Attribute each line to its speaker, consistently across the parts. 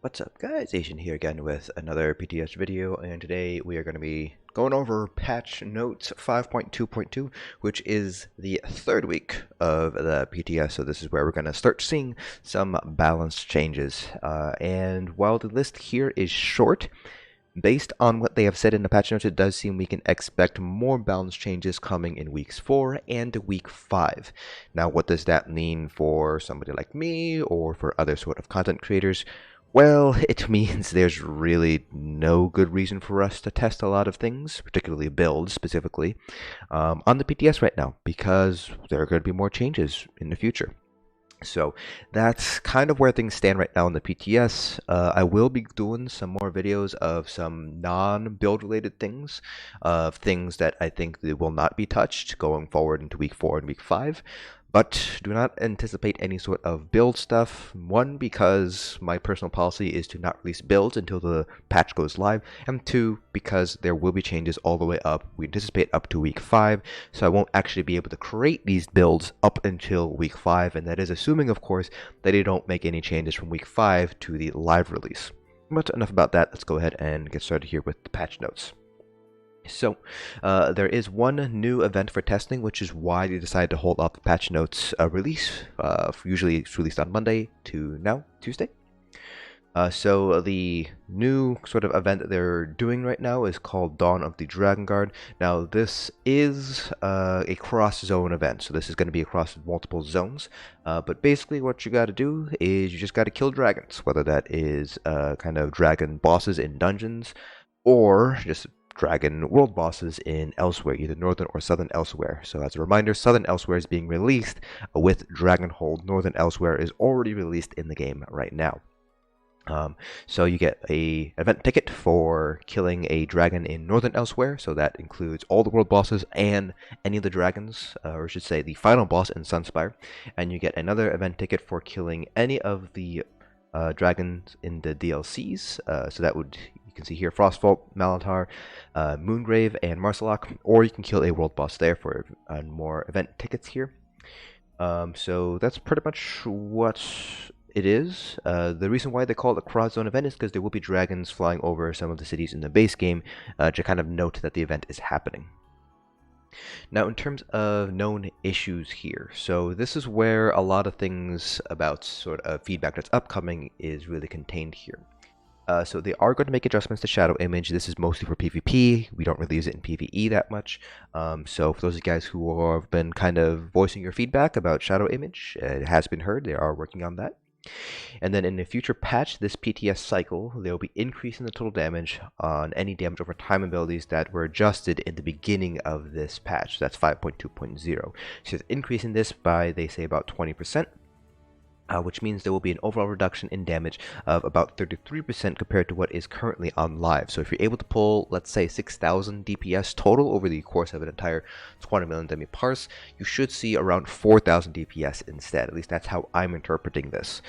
Speaker 1: What's up guys, Asian here again with another PTS video, and today we are going to be going over patch notes 5.2.2, which is the third week of the PTS. So this is where we're going to start seeing some balance changes, and while the list here is short, based on what they have said in the patch notes, it does seem we can expect more balance changes coming in weeks 4 and week 5. Now what does that mean for somebody like me or for other sort of content creators? Well, it means there's really no good reason for us to test a lot of things, particularly builds specifically, on the PTS right now, because there are going to be more changes in the future. So that's kind of where things stand right now in the PTS. I will be doing some more videos of some non-build related things, of things that I think they will not be touched going forward into week 4 and week 5. But do not anticipate any sort of build stuff. One, because my personal policy is to not release builds until the patch goes live. And two, because there will be changes all the way up. We anticipate up to week 5. So I won't actually be able to create these builds up until week 5. And that is assuming, of course, that they don't make any changes from week 5 to the live release. But enough about that. Let's go ahead and get started here with the patch notes. So, there is one new event for testing, which is why they decided to hold off the patch notes release. Usually it's released on Monday to now, Tuesday. So the new sort of event that they're doing right now is called Dawn of the Dragon Guard. Now this is a cross-zone event, so this is going to be across multiple zones. But basically what you got to do is you just got to kill dragons, whether that is kind of dragon bosses in dungeons, or just dragon world bosses in elsewhere, either northern or southern elsewhere. So as a reminder, southern elsewhere is being released with Dragonhold. Northern elsewhere is already released in the game right now. So you get a event ticket for killing a dragon in northern elsewhere, so that includes all the world bosses and any of the dragons, or I should say the final boss in Sunspire. And you get another event ticket for killing any of the dragons in the DLCs, so that would, you can see here, Frostvault, Malantar, Moongrave, and Marsalok, or you can kill a world boss there for more event tickets here. So that's pretty much what it is. The reason why they call it a cross-zone event is because there will be dragons flying over some of the cities in the base game to kind of note that the event is happening. Now, in terms of known issues here, so this is where a lot of things about sort of feedback that's upcoming is really contained here. So they are going to make adjustments to Shadow Image. This is mostly for PvP. We don't really use it in PvE that much. So for those of you guys who have been kind of voicing your feedback about Shadow Image, it has been heard. They are working on that. And then in a future patch, this PTS cycle, they will be increasing the total damage on any damage over time abilities that were adjusted in the beginning of this patch. That's 5.2.0. So it's increasing this by, they say, about 20%. Which means there will be an overall reduction in damage of about 33% compared to what is currently on live. So if you're able to pull, let's say, 6,000 DPS total over the course of an entire 20 million demi-parse, you should see around 4,000 DPS instead. At least that's how I'm interpreting this.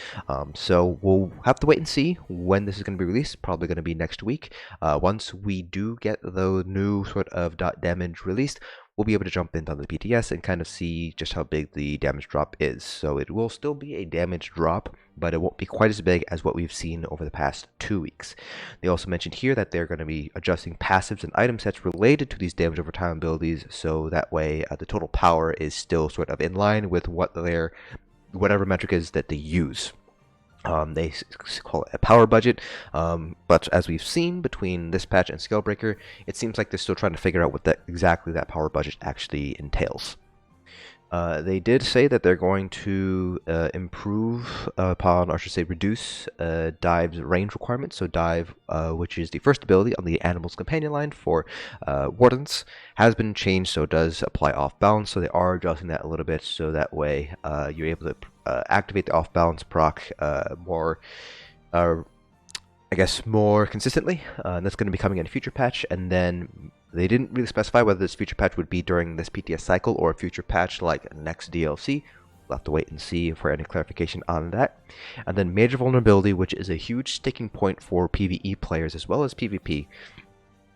Speaker 1: So we'll have to wait and see when this is going to be released. Probably going to be next week. Once we do get the new sort of dot damage released, we'll be able to jump into the PTS and kind of see just how big the damage drop is. So it will still be a damage drop, but it won't be quite as big as what we've seen over the past 2 weeks. They also mentioned here that they're going to be adjusting passives and item sets related to these damage over time abilities, so that way the total power is still sort of in line with what their whatever metric is that they use. They call it a power budget, but as we've seen between this patch and Scalebreaker, it seems like they're still trying to figure out what exactly that power budget actually entails. They did say that they're going to improve upon, or I should say reduce, Dive's range requirements. So Dive, which is the first ability on the Animal's Companion line for Wardens, has been changed, so it does apply off balance. So they are adjusting that a little bit, so that way you're able to activate the off balance proc more, I guess, more consistently. And that's going to be coming in a future patch, and then they didn't really specify whether this future patch would be during this PTS cycle or a future patch like next DLC. We'll have to wait and see for any clarification on that. And then Major Vulnerability, which is a huge sticking point for PvE players as well as PvP.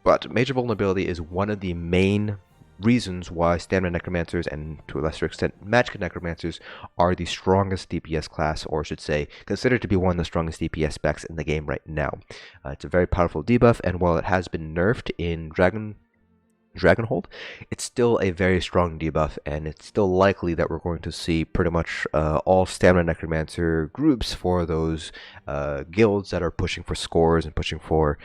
Speaker 1: But Major Vulnerability is one of the main reasons why Stamina Necromancers and to a lesser extent Magicka Necromancers are the strongest DPS class, or I should say considered to be one of the strongest DPS specs in the game right now. It's a very powerful debuff, and while it has been nerfed in Dragonhold, it's still a very strong debuff, and it's still likely that we're going to see pretty much all Stamina Necromancer groups for those guilds that are pushing for scores and pushing for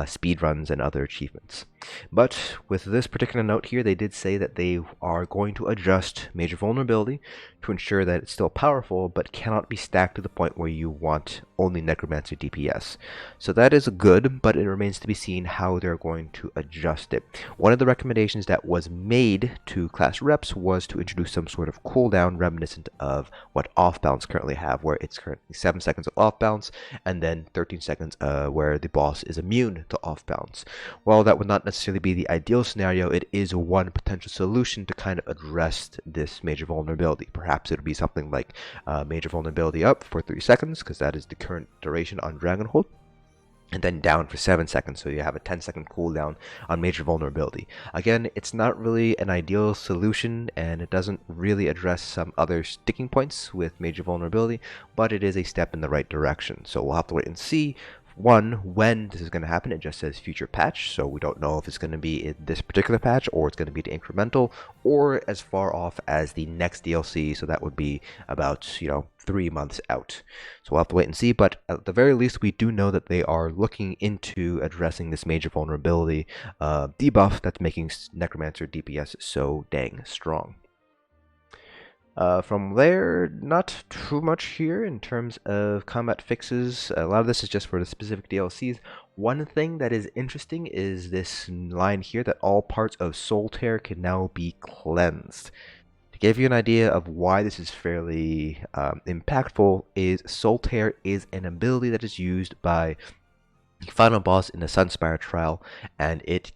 Speaker 1: speed runs and other achievements. But with this particular note here, they did say that they are going to adjust Major Vulnerability to ensure that it's still powerful, but cannot be stacked to the point where you want only Necromancer DPS. So that is good, but it remains to be seen how they're going to adjust it. One of the recommendations that was made to class reps was to introduce some sort of cooldown reminiscent of what off-bounds currently have, where it's currently 7 seconds of off-bounds, and then 13 seconds where the boss is immune to off-bounds. While that would not necessarily be the ideal scenario, it is one potential solution to kind of address this major vulnerability. Perhaps it would be something like major vulnerability up for 3 seconds, because that is the current duration on Dragonhold, and then down for 7 seconds, so you have a 10-second cooldown on major vulnerability. Again, it's not really an ideal solution, and it doesn't really address some other sticking points with major vulnerability, but it is a step in the right direction. So we'll have to wait and see when this is going to happen. It just says future patch, so we don't know if it's going to be in this particular patch, or it's going to be the incremental, or as far off as the next DLC, so that would be about 3 months out. So we'll have to wait and see, but at the very least we do know that they are looking into addressing this major vulnerability debuff that's making Necromancer DPS so dang strong. From there, not too much here in terms of combat fixes. A lot of this is just for the specific DLCs. One thing that is interesting is this line here that all parts of Soul Tear can now be cleansed. To give you an idea of why this is fairly impactful, is Soul Tear is an ability that is used by the final boss in the Sunspire trial, and it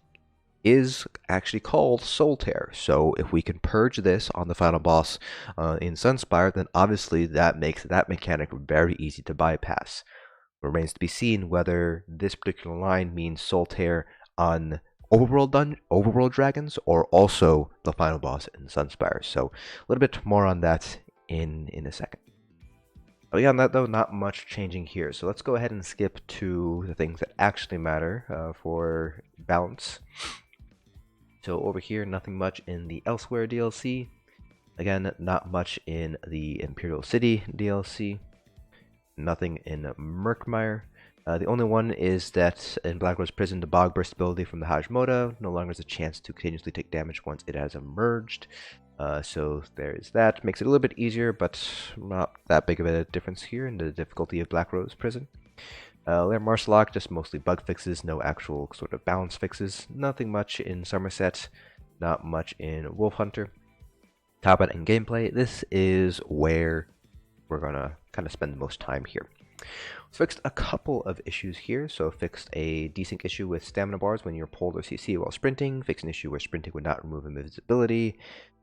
Speaker 1: is actually called Soul Tear. So if we can purge this on the final boss in Sunspire, then obviously that makes that mechanic very easy to bypass. It remains to be seen whether this particular line means Soul Tear on overworld dragons, or also the final boss in Sunspire. So a little bit more on that in a second. But beyond that, though, not much changing here. So let's go ahead and skip to the things that actually matter for balance. So over here, nothing much in the Elsewhere DLC. Again, not much in the Imperial City DLC. Nothing in Murkmire. The only one is that in Blackrose Prison, the Bog Burst ability from the Hajmoda no longer has a chance to continuously take damage once it has emerged. So there is that. Makes it a little bit easier, but not that big of a difference here in the difficulty of Blackrose Prison. Lair Marshalock, just mostly bug fixes, no actual sort of balance fixes. Nothing much in Somerset, not much in Wolf Hunter. Combat and gameplay, this is where we're gonna kind of spend the most time here. Fixed a couple of issues here. So fixed a desync issue with stamina bars when you're pulled or CC while sprinting. Fixed an issue where sprinting would not remove invisibility.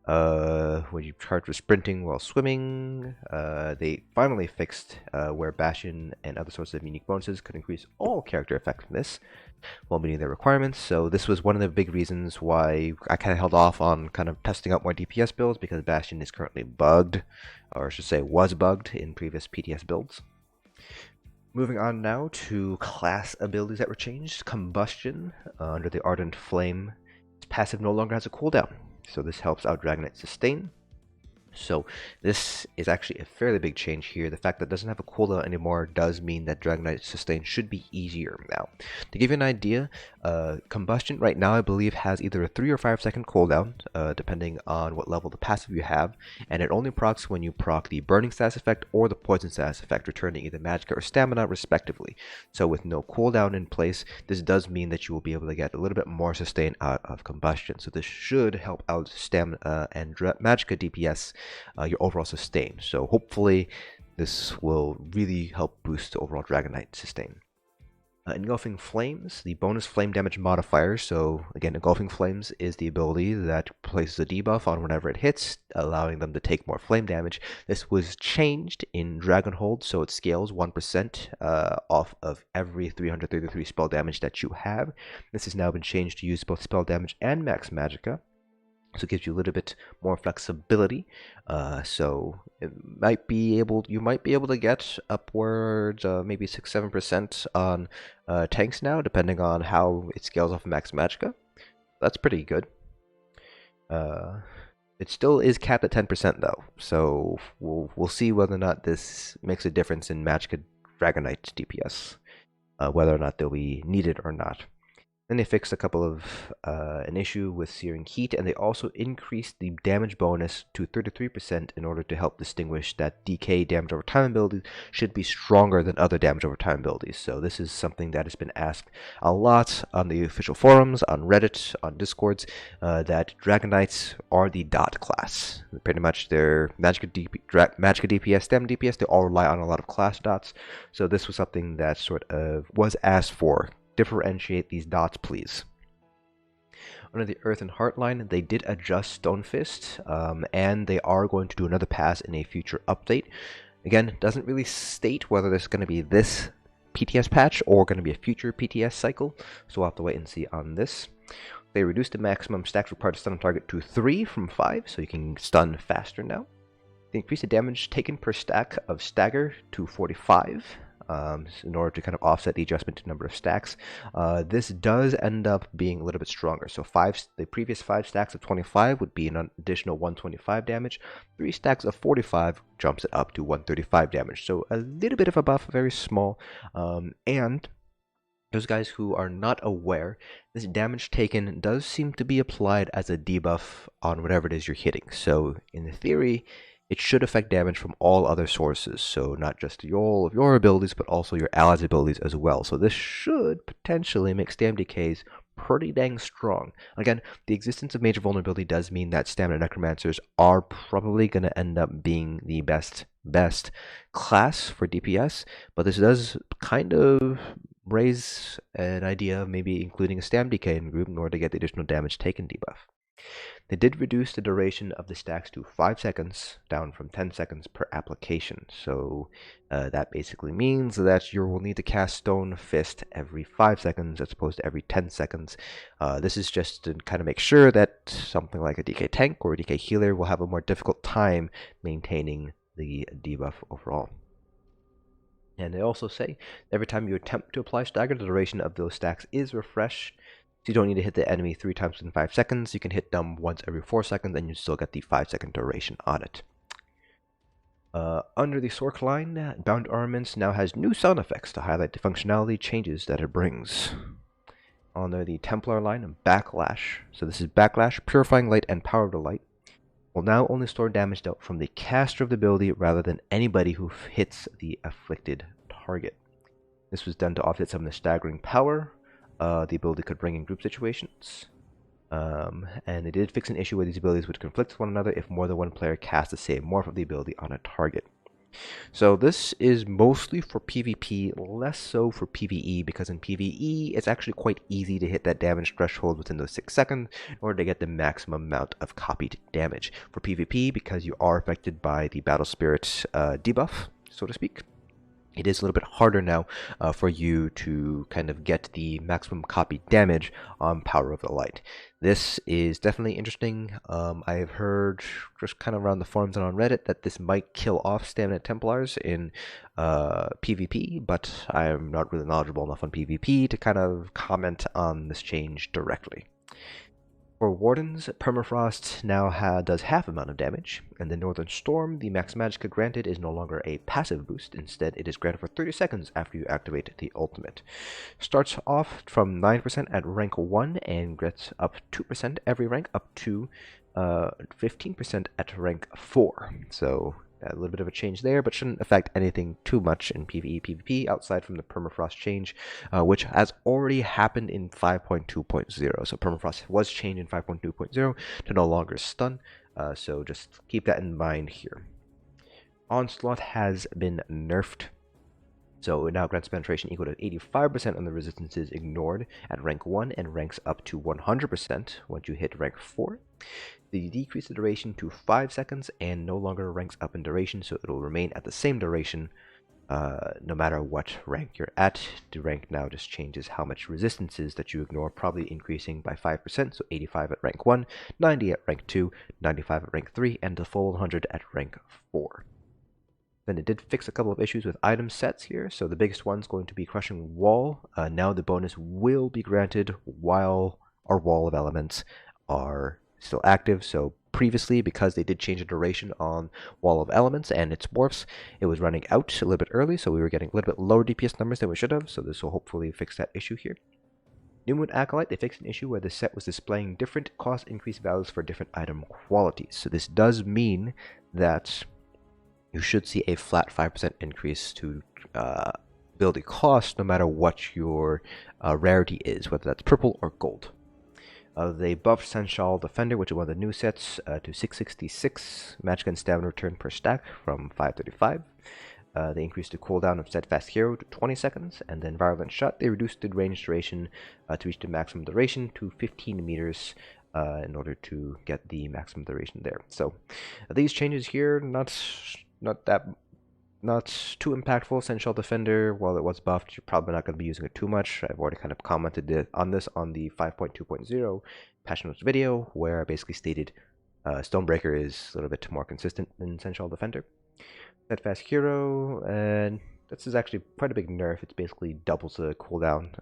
Speaker 1: When you charge with sprinting while swimming. They finally fixed where Bastion and other sorts of unique bonuses could increase all character effectiveness while meeting their requirements. So this was one of the big reasons why I kind of held off on kind of testing out more DPS builds, because Bastion is currently bugged, or I should say was bugged in previous PTS builds. Moving on now to class abilities that were changed. Combustion under the Ardent Flame. Its passive no longer has a cooldown, so this helps out Dragonknight sustain. So this is actually a fairly big change here. The fact that it doesn't have a cooldown anymore does mean that Dragonknight sustain should be easier now. To give you an idea, Combustion right now I believe has either a 3 or 5 second cooldown, depending on what level the passive you have, and it only procs when you proc the Burning status effect or the Poison status effect, returning either Magicka or Stamina respectively. So with no cooldown in place, this does mean that you will be able to get a little bit more sustain out of Combustion. So this should help out Stamina and Magicka DPS, your overall sustain. So hopefully this will really help boost the overall Dragonknight sustain. Engulfing Flames, the bonus flame damage modifier. So again, Engulfing Flames is the ability that places a debuff on whenever it hits, allowing them to take more flame damage. This was changed in Dragonhold, so it scales 1% off of every 333 spell damage that you have. This has now been changed to use both spell damage and max Magicka. So it gives you a little bit more flexibility. So you might be able to get upwards maybe 6-7% on tanks now, depending on how it scales off of Max Magicka. That's pretty good. It still is capped at 10% though, so we'll see whether or not this makes a difference in Magicka Dragonknight DPS, whether or not they'll be needed or not. Then they fixed a couple of an issue with Searing Heat, and they also increased the damage bonus to 33% in order to help distinguish that DK damage over time abilities should be stronger than other damage over time abilities. So this is something that has been asked a lot on the official forums, on Reddit, on Discords, that Dragoknights are the dot class. Pretty much their Magicka DPS, Stem DPS, they all rely on a lot of class dots. So this was something that sort of was asked for. Differentiate these dots, please. Under the Earth and Heart line, they did adjust Stonefist, and they are going to do another pass in a future update. Again, it doesn't really state whether there's going to be this PTS patch or going to be a future PTS cycle, so we'll have to wait and see on this. They reduced the maximum stacks required to stun a target to 3 from 5, so you can stun faster now. They increased the damage taken per stack of stagger to 45. In order to kind of offset the adjustment to number of stacks. This does end up being a little bit stronger. So the previous 5 stacks of 25 would be an additional 125 damage. 3 stacks of 45 jumps it up to 135 damage. So a little bit of a buff, very small. And those guys who are not aware, this damage taken does seem to be applied as a debuff on whatever it is you're hitting. So in theory, it should affect damage from all other sources, so not just all of your abilities, but also your allies' abilities as well. So this should potentially make stam DKs pretty dang strong. Again, the existence of major vulnerability does mean that stamina necromancers are probably going to end up being the best class for DPS, but this does kind of raise an idea of maybe including a stam DK in the group in order to get the additional damage taken debuff. They did reduce the duration of the stacks to 5 seconds, down from 10 seconds per application. So that basically means that you will need to cast Stonefist every 5 seconds as opposed to every 10 seconds. This is just to kind of make sure that something like a DK tank or a DK healer will have a more difficult time maintaining the debuff overall. And they also say every time you attempt to apply stagger, the duration of those stacks is refreshed. So you don't need to hit the enemy 3 times in 5 seconds. You can hit them once every 4 seconds, and you still get the 5-second duration on it. Under the Sork line, Bound Armaments now has new sound effects to highlight the functionality changes that it brings. Under the Templar line, Backlash. So this is Backlash, Purifying Light, and Power of the Light. Will now only store damage dealt from the caster of the ability rather than anybody who hits the afflicted target. This was done to offset some of the staggering power the ability could bring in group situations. And they did fix an issue where these abilities would conflict with one another if more than one player cast the same morph of the ability on a target. So this is mostly for PvP, less so for PvE, because in PvE it's actually quite easy to hit that damage threshold within those 6 seconds in order to get the maximum amount of copied damage. For PvP, because you are affected by the Battle Spirit debuff, so to speak, it is a little bit harder now for you to kind of get the maximum copy damage on Power of the Light. This is definitely interesting. I have heard just kind of around the forums and on Reddit that this might kill off stamina Templars in PvP, but I am not really knowledgeable enough on PvP to kind of comment on this change directly. For Wardens, Permafrost now does half amount of damage, and the Northern Storm, the max magicka granted is no longer a passive boost. Instead, it is granted for 30 seconds after you activate the ultimate. Starts off from 9% at rank 1 and gets up 2% every rank up to 15% at rank 4. So a little bit of a change there, but shouldn't affect anything too much in PvE, PvP, outside from the Permafrost change, which has already happened in 5.2.0. So Permafrost was changed in 5.2.0 to no longer stun, so just keep that in mind here. Onslaught has been nerfed. So it now grants penetration equal to 85% on the resistances ignored at rank 1 and ranks up to 100% once you hit rank 4. They decrease the duration to 5 seconds and no longer ranks up in duration, so it will remain at the same duration no matter what rank you're at. The rank now just changes how much resistances that you ignore, probably increasing by 5%, so 85 at rank 1, 90 at rank 2, 95 at rank 3, and the full 100 at rank 4. Then it did fix a couple of issues with item sets here, so the biggest one's going to be Crushing Wall. Now the bonus will be granted while our Wall of Elements are still active, so previously, because they did change the duration on Wall of Elements and its morphs, it was running out a little bit early, so we were getting a little bit lower DPS numbers than we should have, so this will hopefully fix that issue here. New Moon Acolyte, they fixed an issue where the set was displaying different cost increase values for different item qualities. So this does mean that you should see a flat 5% increase to ability cost no matter what your rarity is, whether that's purple or gold. They buffed Sensual Defender, which is one of the new sets, to 666 match gun stamina return per stack from 535. They increased the cooldown of Steadfast Hero to 20 seconds, and then Violent Shot, they reduced the range duration to reach the maximum duration to 15 meters in order to get the maximum duration there. So these changes here, not too impactful. Sensual Defender, while it was buffed, you're probably not going to be using it too much. I've already kind of commented on this on the 5.2.0 patch notes video, where I basically stated Stonebreaker is a little bit more consistent than Sensual Defender. Steadfast Hero, and this is actually quite a big nerf. It's basically doubles the cooldown,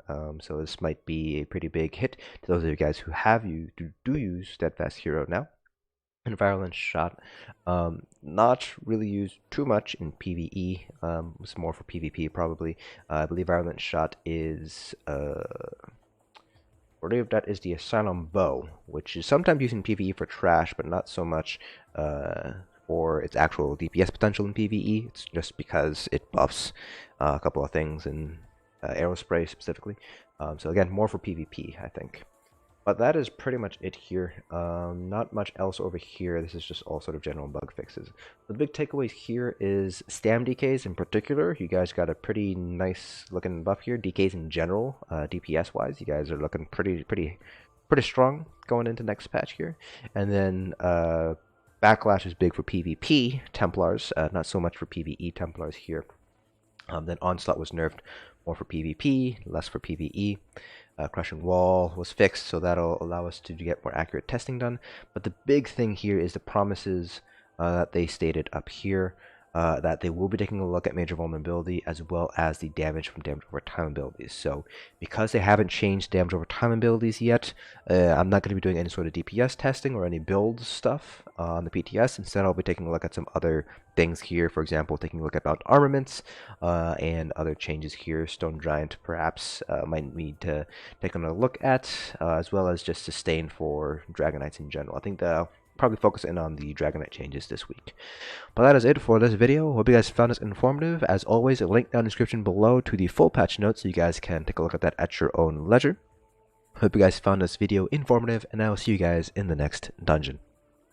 Speaker 1: so this might be a pretty big hit to those of you guys who do use Steadfast Hero now. And Violent Shot, not really used too much in PvE. It's more for PvP probably. I believe Violent Shot is I believe that is the Asylum Bow, which is sometimes used in PvE for trash, but not so much for its actual DPS potential in PvE. It's just because it buffs a couple of things in Aerospray specifically. So again, more for PvP, I think. But that is pretty much it here. Not much else over here. This is just all sort of general bug fixes. The big takeaways here is stam DKs in particular. You guys got a pretty nice looking buff here. DKs in general, DPS wise, you guys are looking pretty strong going into next patch here. And then Backlash is big for PvP Templars, not so much for PvE Templars here. Then Onslaught was nerfed, more for PvP, less for PvE. Crushing Wall was fixed, so that'll allow us to get more accurate testing done. But the big thing here is the promises that they stated up here, that they will be taking a look at major vulnerability as well as the damage from damage over time abilities. So because they haven't changed damage over time abilities yet, I'm not going to be doing any sort of DPS testing or any build stuff on the PTS. Instead, I'll be taking a look at some other things here. For example, taking a look at bound armaments and other changes here. Stone Giant perhaps might need to take another look at, as well as just sustain for Dragonknights in general. I think the probably focus in on the Dragonknight changes this week. But that is it for this video. Hope you guys found this informative. As always, a link down in the description below to the full patch notes so you guys can take a look at that at your own leisure. Hope you guys found this video informative, and I will see you guys in the next dungeon.